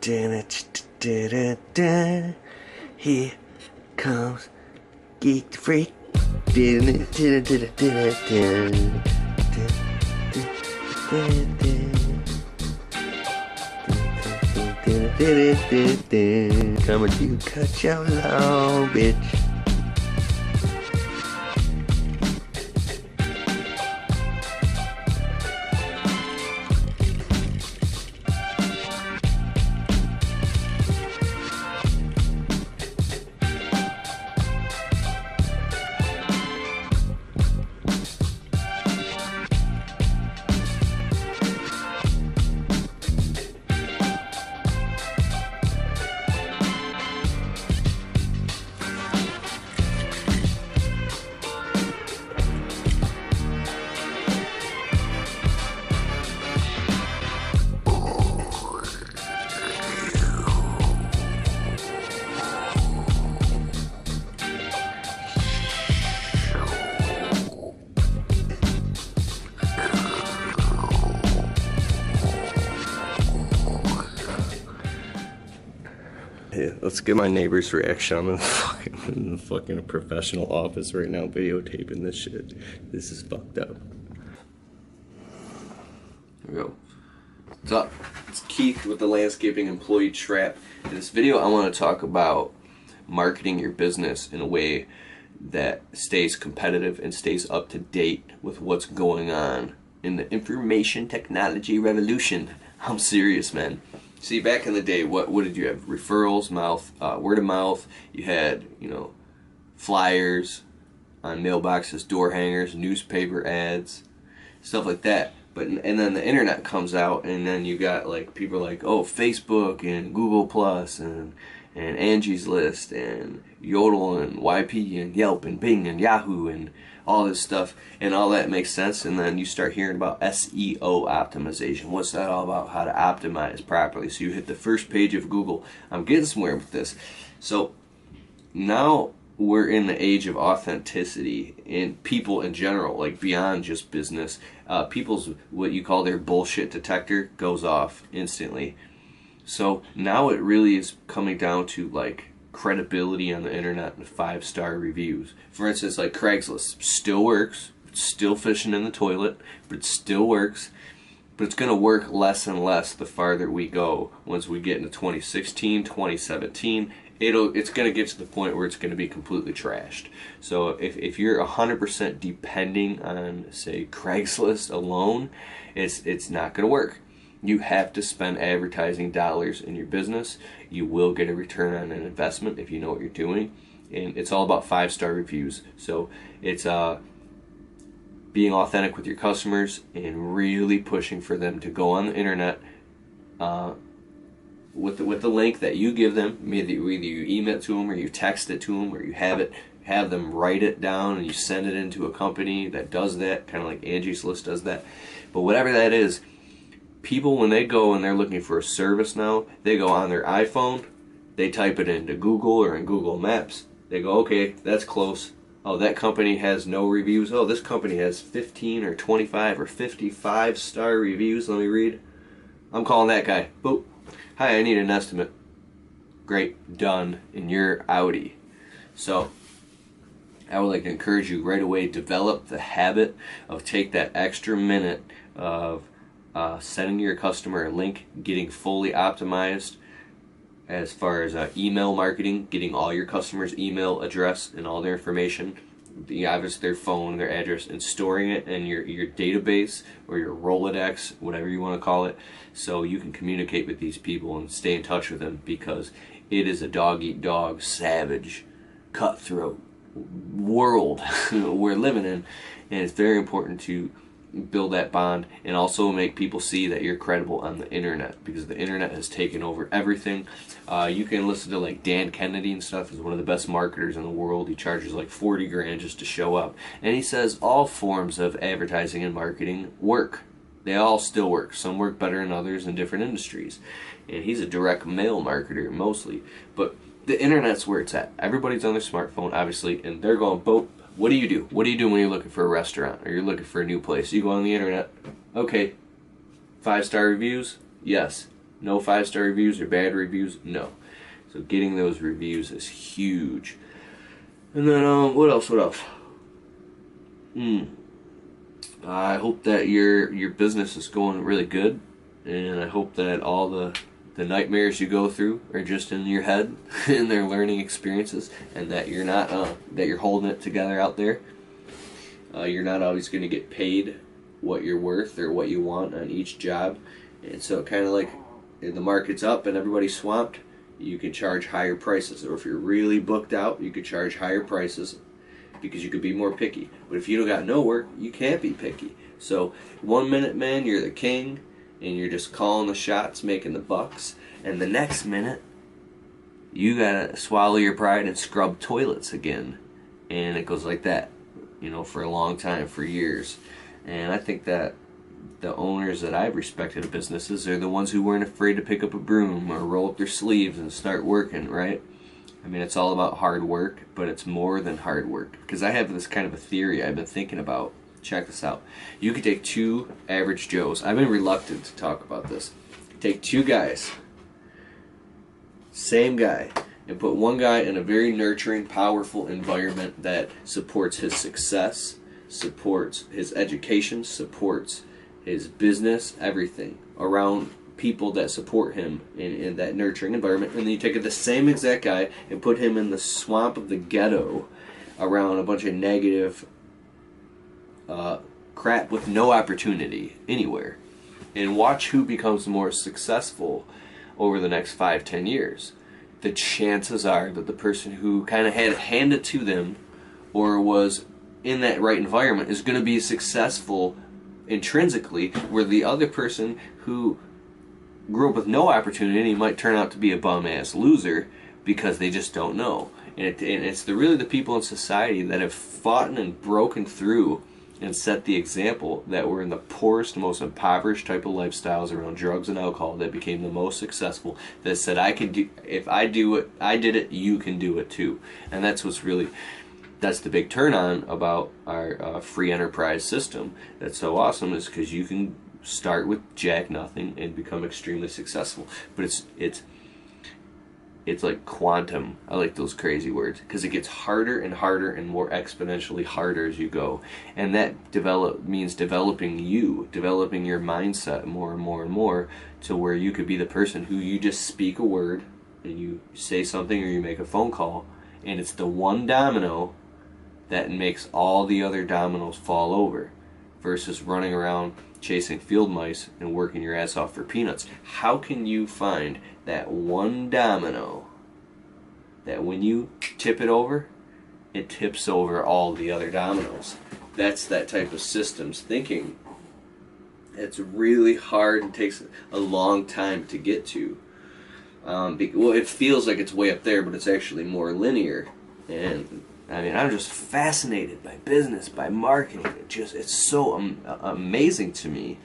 Here comes Geek the Freak. Coming to cut your lawn, bitch. Yeah, let's get my neighbor's reaction. I'm in the fucking professional office right now videotaping this shit. This is fucked up. Here we go. What's up? It's Keith with the Landscaping Employee Trap. In this video I want to talk about marketing your business in a way that stays competitive and stays up to date with what's going on in the information technology revolution. I'm serious, man. See, back in the day, what did you have? Referrals, word of mouth. You had, flyers on mailboxes, door hangers, newspaper ads, stuff like that. And then the internet comes out, and then you got like people like, oh, Facebook and Google Plus and Angie's List and Yodel and YP and Yelp and Bing and Yahoo and all this stuff, and all that makes sense. And then you start hearing about SEO optimization. What's that all about? How to optimize properly. So you hit the first page of Google. I'm getting somewhere with this. So now we're in the age of authenticity in people in general, like beyond just business. People's, what you call their bullshit detector, goes off instantly. So now it really is coming down to like credibility on the internet and 5-star reviews. For instance, like Craigslist still works, it's still fishing in the toilet, but it still works. But it's going to work less and less the farther we go. Once we get into 2016, 2017, it's going to get to the point where it's going to be completely trashed. So if you're 100% depending on, say, Craigslist alone, it's not going to work. You have to spend advertising dollars in your business. You will get a return on an investment if you know what you're doing. And it's all about 5-star reviews. So it's being authentic with your customers and really pushing for them to go on the internet with the link that you give them. Either you email it to them, or you text it to them, or you have them write it down and you send it into a company that does that, kind of like Angie's List does that. But whatever that is, people, when they go and they're looking for a service now, they go on their iPhone, they type it into Google or in Google Maps. They go, okay, that's close. Oh, that company has no reviews. Oh, this company has 15 or 25 or 55-star reviews. Let me read. I'm calling that guy. Boop. Hi, I need an estimate. Great, done, and you're Audi. So I would like to encourage you right away, develop the habit of take that extra minute of sending your customer a link, getting fully optimized as far as email marketing, getting all your customers' email address and all their information, obviously their phone, their address, and storing it in your database or your Rolodex, whatever you want to call it, so you can communicate with these people and stay in touch with them, because it is a dog-eat-dog, savage, cutthroat world we're living in, and it's very important to build that bond and also make people see that you're credible on the internet, because the internet has taken over everything. You can listen to like Dan Kennedy and stuff. He's one of the best marketers in the world. He charges like 40 grand just to show up, and he says all forms of advertising and marketing work. They all still work. Some work better than others in different industries, and he's a direct mail marketer mostly, but the internet's where it's at. Everybody's on their smartphone, obviously, and they're going, boop. What do you do? What do you do when you're looking for a restaurant or you're looking for a new place? You go on the internet. Okay. 5-star reviews? Yes. No 5-star reviews or bad reviews. No. So getting those reviews is huge. And then what else? I hope that your business is going really good, and I hope that all the nightmares you go through are just in your head and they're learning experiences, and that you're not that you're holding it together out there. You're not always going to get paid what you're worth or what you want on each job, and so kind of like if the market's up and everybody's swamped, you can charge higher prices. Or if you're really booked out, you could charge higher prices because you could be more picky. But if you don't got no work, you can't be picky. So 1 minute, man, you're the king and you're just calling the shots, making the bucks, and the next minute you gotta swallow your pride and scrub toilets again. And it goes like that, you know, for a long time, for years. And I think that the owners that I've respected of businesses are the ones who weren't afraid to pick up a broom or roll up their sleeves and start working, right? I mean, it's all about hard work, but it's more than hard work. Because I have this kind of a theory I've been thinking about. Check this out. You could take two average Joes. I've been reluctant to talk about this. Take two guys, same guy, and put one guy in a very nurturing, powerful environment that supports his success, supports his education, supports his business, everything around people that support him in that nurturing environment. And then you take the same exact guy and put him in the swamp of the ghetto around a bunch of negative crap with no opportunity anywhere, and watch who becomes more successful over the next 5-10 years. The chances are that the person who kind of had it handed to them or was in that right environment is going to be successful intrinsically, where the other person who grew up with no opportunity might turn out to be a bum-ass loser because they just don't know. And it's really the people in society that have fought and broken through and set the example, that were in the poorest, most impoverished type of lifestyles around drugs and alcohol, that became the most successful, that said, I can do, if I do it, I did it, you can do it too. And that's what's really, that's the big turn on about our free enterprise system that's so awesome, is because you can start with jack nothing and become extremely successful. But it's like quantum. I like those crazy words, because it gets harder and harder and more exponentially harder as you go. And that means developing developing your mindset more and more and more, to where you could be the person who you just speak a word and you say something or you make a phone call, and it's the one domino that makes all the other dominoes fall over, versus running around chasing field mice and working your ass off for peanuts. How can you find that one domino that when you tip it over, it tips over all the other dominoes? That's that type of systems thinking. It's really hard and takes a long time to get to. Well, it feels like it's way up there, but it's actually more linear. And I mean, I'm just fascinated by business, by marketing. It's so amazing to me,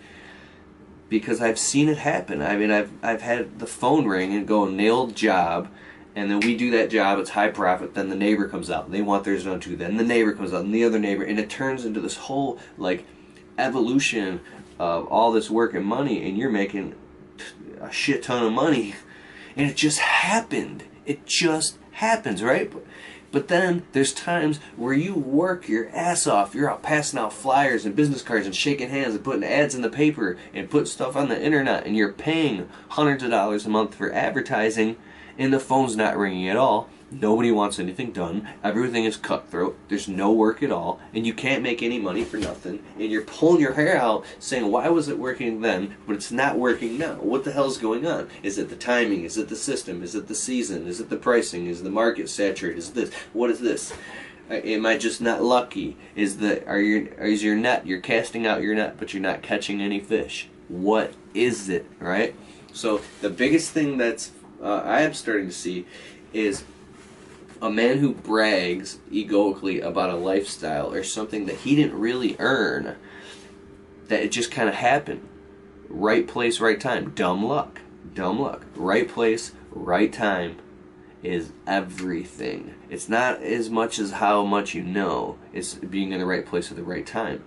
because I've seen it happen. I mean, I've had the phone ring and go, nailed job, and then we do that job, it's high profit, then the neighbor comes out and they want theirs done too, then the neighbor comes out and the other neighbor, and it turns into this whole like evolution of all this work and money, and you're making a shit ton of money, and it just happened. It just happens, right? But then there's times where you work your ass off. You're out passing out flyers and business cards and shaking hands and putting ads in the paper and putting stuff on the internet, and you're paying hundreds of dollars a month for advertising, and the phone's not ringing at all. Nobody wants anything done. Everything is cutthroat. There's no work at all, and you can't make any money for nothing. And you're pulling your hair out saying, why was it working then, but it's not working now? What the hell's going on? Is it the timing? Is it the system? Is it the season? Is it the pricing? Is the market saturated? Is this? What is this? Am I just not lucky? Is your net, you're casting out your net, but you're not catching any fish? What is it, right? So the biggest thing that's I am starting to see is a man who brags egoically about a lifestyle or something that he didn't really earn, that it just kind of happened. Right place, right time. Dumb luck. Dumb luck. Right place, right time is everything. It's not as much as how much you know. It's being in the right place at the right time.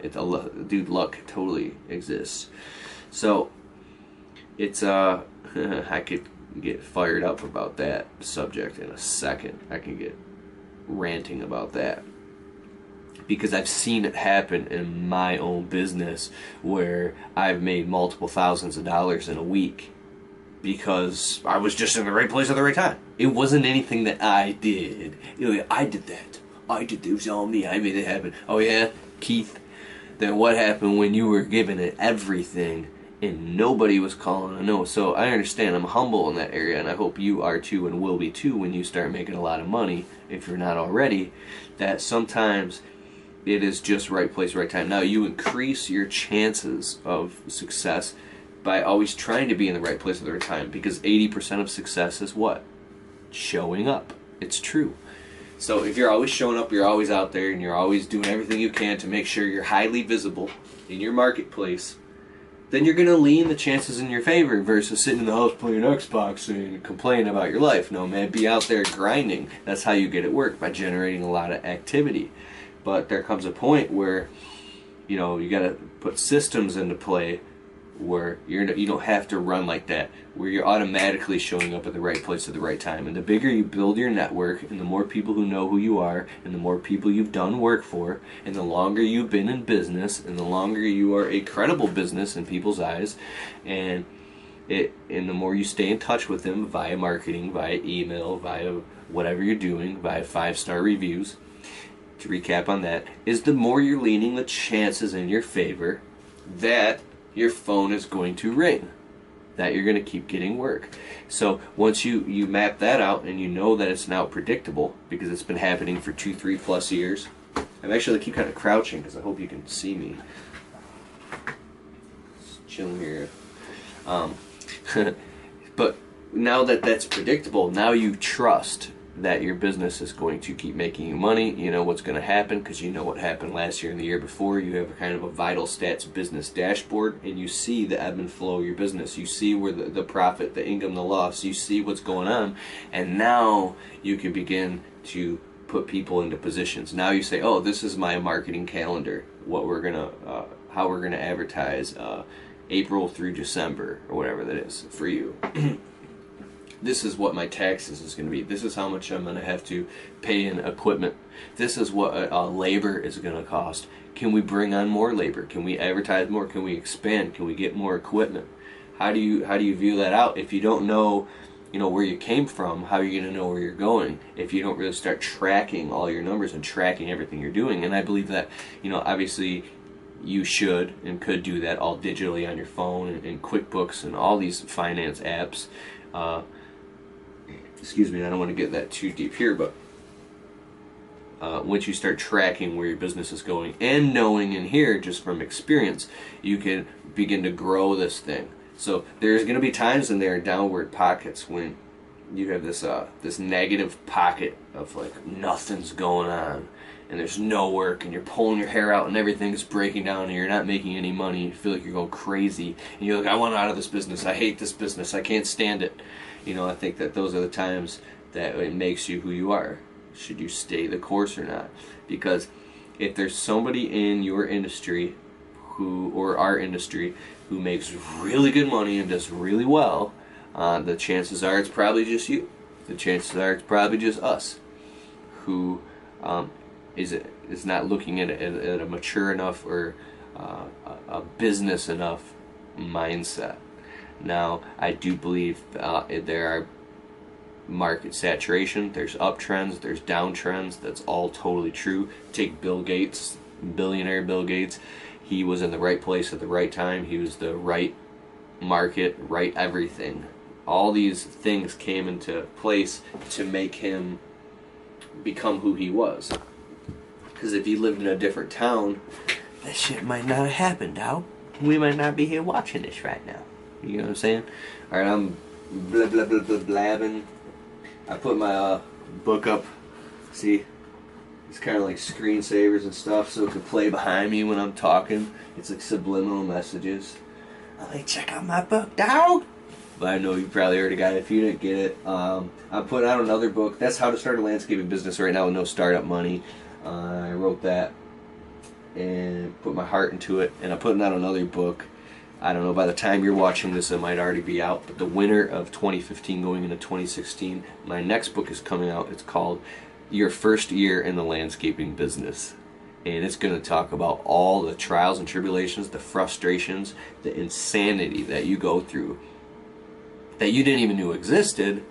Dude, luck totally exists. So it's I could get fired up about that subject in a second. I can get ranting about that. Because I've seen it happen in my own business where I've made multiple thousands of dollars in a week because I was just in the right place at the right time. It wasn't anything that I did. I did that. It was all me. I made it happen. Oh yeah, Keith? Then what happened when you were giving it everything and nobody was calling a no? So I understand. I'm humble in that area, and I hope you are too and will be too when you start making a lot of money, if you're not already, that sometimes it is just right place, right time. Now, you increase your chances of success by always trying to be in the right place at the right time, because 80% of success is what? Showing up. It's true. So if you're always showing up, you're always out there, and you're always doing everything you can to make sure you're highly visible in your marketplace, then you're going to lean the chances in your favor versus sitting in the house playing Xbox and complaining about your life. No, man, be out there grinding. That's how you get it work, by generating a lot of activity. But there comes a point where, you got to put systems into play where you don't have to run like that, where you're automatically showing up at the right place at the right time. And the bigger you build your network, and the more people who know who you are, and the more people you've done work for, and the longer you've been in business, and the longer you are a credible business in people's eyes, and the more you stay in touch with them via marketing, via email, via whatever you're doing, via 5-star reviews, to recap on that, is the more you're leaning the chances in your favor that your phone is going to ring, that you're going to keep getting work. So once you map that out, and you know that it's now predictable because it's been happening for 2-3+ years. I keep kind of crouching because I hope you can see me. Just chilling here. But now that that's predictable, now you trust that your business is going to keep making you money. You know what's going to happen because you know what happened last year and the year before. You have a kind of a vital stats business dashboard, and you see the ebb and flow of your business. You see where the profit, the income, the loss. You see what's going on, and now you can begin to put people into positions. Now you say, oh, this is my marketing calendar, what we're gonna how we're gonna advertise April through December, or whatever that is for you. This is what my taxes is going to be. This is how much I'm going to have to pay in equipment. This is what labor is going to cost. Can we bring on more labor? Can we advertise more? Can we expand? Can we get more equipment? How do you view that out? If you don't know, where you came from, how are you going to know where you're going? If you don't really start tracking all your numbers and tracking everything you're doing. And I believe that, obviously you should and could do that all digitally on your phone and QuickBooks and all these finance apps. Excuse me, I don't want to get that too deep here, but once you start tracking where your business is going and knowing in here just from experience, you can begin to grow this thing. So there's going to be times in there, downward pockets, when you have this negative pocket of like nothing's going on and there's no work and you're pulling your hair out and everything's breaking down and you're not making any money. You feel like you're going crazy and you're like, I want out of this business. I hate this business. I can't stand it. I think that those are the times that it makes you who you are. Should you stay the course or not? Because if there's somebody in your industry or our industry who makes really good money and does really well, the chances are it's probably just you. The chances are it's probably just us who is not looking at a mature enough or a business enough mindset. Now, I do believe there are market saturation, there's uptrends, there's downtrends. That's all totally true. Take Bill Gates, billionaire Bill Gates. He was in the right place at the right time. He was the right market, right everything. All these things came into place to make him become who he was. Because if he lived in a different town, that shit might not have happened, dog. We might not be here watching this right now. You know what I'm saying? Alright, I'm blah blah blah blah blabbing. I put my book up. See? It's kind of like screensavers and stuff so it can play behind me when I'm talking. It's like subliminal messages. I'm like, check out my book, dog! But I know you probably already got it if you didn't get it. I'm putting out another book. That's How to Start a Landscaping Business Right Now with No Startup Money. I wrote that and put my heart into it. And I'm putting out another book I don't know, by the time you're watching this, it might already be out. But the winter of 2015 going into 2016, my next book is coming out. It's called Your First Year in the Landscaping Business. And it's going to talk about all the trials and tribulations, the frustrations, the insanity that you go through that you didn't even know existed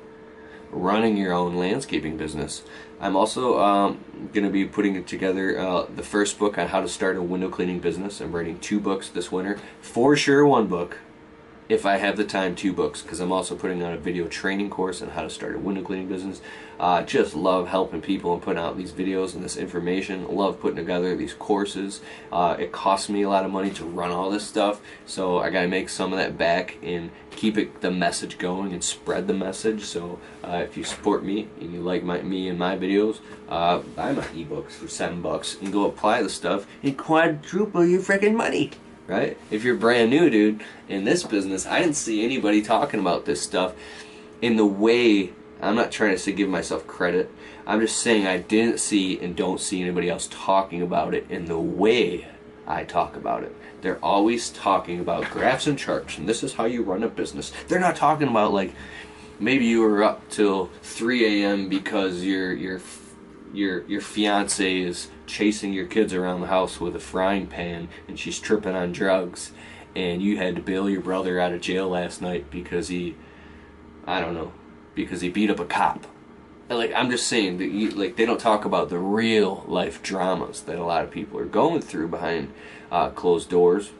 running your own landscaping business. I'm also going to be putting together the first book on how to start a window cleaning business. I'm writing 2 books this winter. For sure 1 book. If I have the time, 2 books, because I'm also putting out a video training course on how to start a window cleaning business. Just love helping people and putting out these videos and this information. Love putting together these courses. It costs me a lot of money to run all this stuff, so I gotta make some of that back and keep the message going and spread the message. So if you support me and you like me and my videos, buy my ebooks for $7 and go apply the stuff and quadruple your freaking money. Right? If you're brand new, dude, in this business, I didn't see anybody talking about this stuff in the way. I'm not trying to say give myself credit. I'm just saying I didn't see and don't see anybody else talking about it in the way I talk about it. They're always talking about graphs and charts, and this is how you run a business. They're not talking about, like, maybe you were up till 3 a.m. because your fiance is chasing your kids around the house with a frying pan and she's tripping on drugs, and you had to bail your brother out of jail last night because he beat up a cop. And, like, I'm just saying that they don't talk about the real life dramas that a lot of people are going through behind closed doors.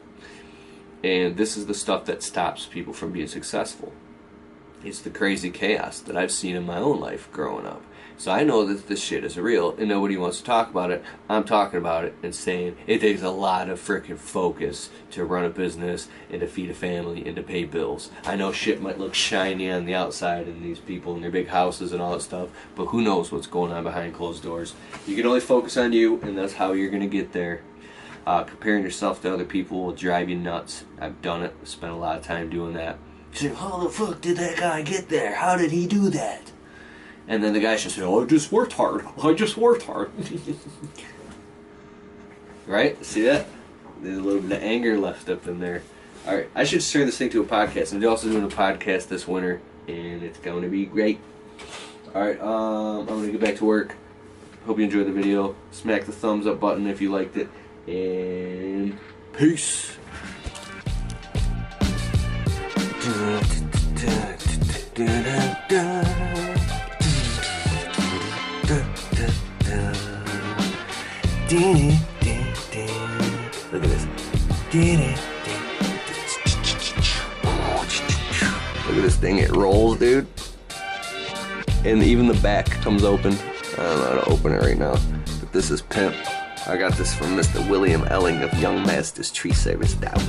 And this is the stuff that stops people from being successful. It's the crazy chaos that I've seen in my own life growing up. So I know that this shit is real and nobody wants to talk about it. I'm talking about it and saying it takes a lot of freaking focus to run a business and to feed a family and to pay bills. I know shit might look shiny on the outside and these people in their big houses and all that stuff, but who knows what's going on behind closed doors. You can only focus on you, and that's how you're going to get there. Comparing yourself to other people will drive you nuts. I've done it. Spent a lot of time doing that. You say, how the fuck did that guy get there? How did he do that? And then the guy should say, oh, I just worked hard. I just worked hard. Right? See that? There's a little bit of anger left up in there. Alright, I should turn this thing to a podcast. I'm also doing a podcast this winter, and it's going to be great. Alright, I'm going to get back to work. Hope you enjoyed the video. Smack the thumbs up button if you liked it. And peace. Look at this. Look at this thing, it rolls, dude. And even the back comes open. I don't know how to open it right now, but this is pimp. I got this from Mr. William Elling of Young Masters Tree Service Doubt.